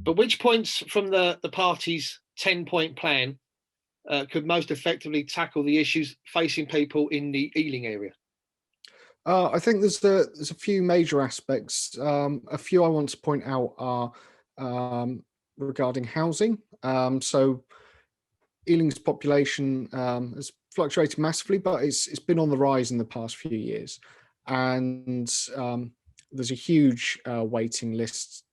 But which points from the party's 10-point plan could most effectively tackle the issues facing people in the Ealing area? I think there's a few major aspects. A few I want to point out are regarding housing. So Ealing's population has fluctuated massively, but it's been on the rise in the past few years, and there's a huge waiting list.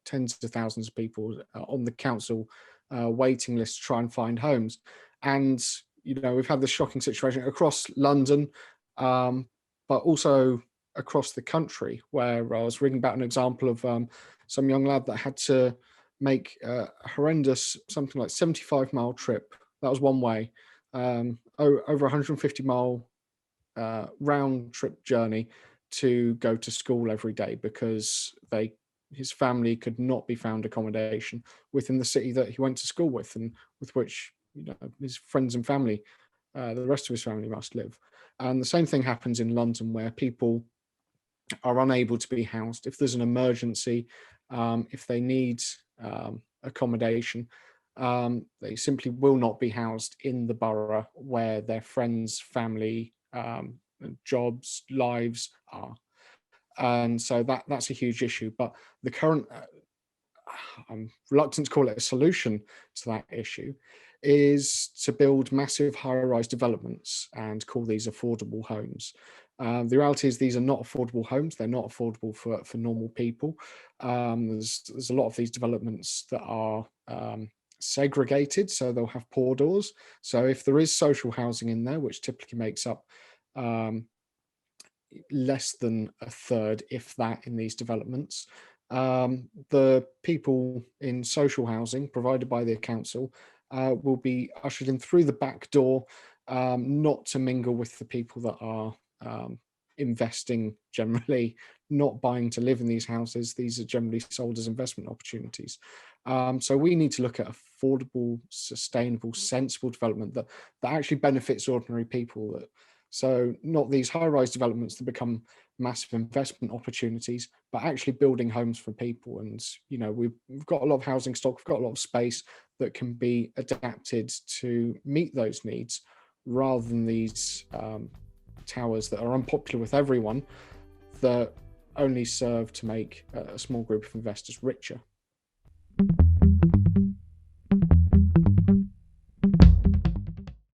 Tens of thousands of people on the council waiting list to try and find homes, and we've had this shocking situation across London, but also across the country, where I was reading about an example of some young lad that had to make a horrendous, something like 75-mile trip. That was one way, over 150-mile round trip journey to go to school every day because his family could not be found accommodation within the city that he went to school with, and with which his friends and family, the rest of his family must live. And the same thing happens in London, where people are unable to be housed if there's an emergency, if they need accommodation. They simply will not be housed in the borough where their friends, family, jobs, lives are. And so that's a huge issue. But the current, I'm reluctant to call it a solution to that issue, is to build massive high-rise developments and call these affordable homes. The reality is these are not affordable homes. They're not affordable for normal people. There's a lot of these developments that are segregated, so they'll have pour doors. So if there is social housing in there, which typically makes up less than a third, if that, in these developments, the people in social housing provided by the council will be ushered in through the back door, not to mingle with the people that are investing, generally not buying to live in these houses. These are generally sold as investment opportunities. So we need to look at affordable, sustainable, sensible development that actually benefits ordinary people. So not these high-rise developments that become massive investment opportunities, but actually building homes for people. And we've got a lot of housing stock, we've got a lot of space that can be adapted to meet those needs, rather than these towers that are unpopular with everyone, that only serve to make a small group of investors richer.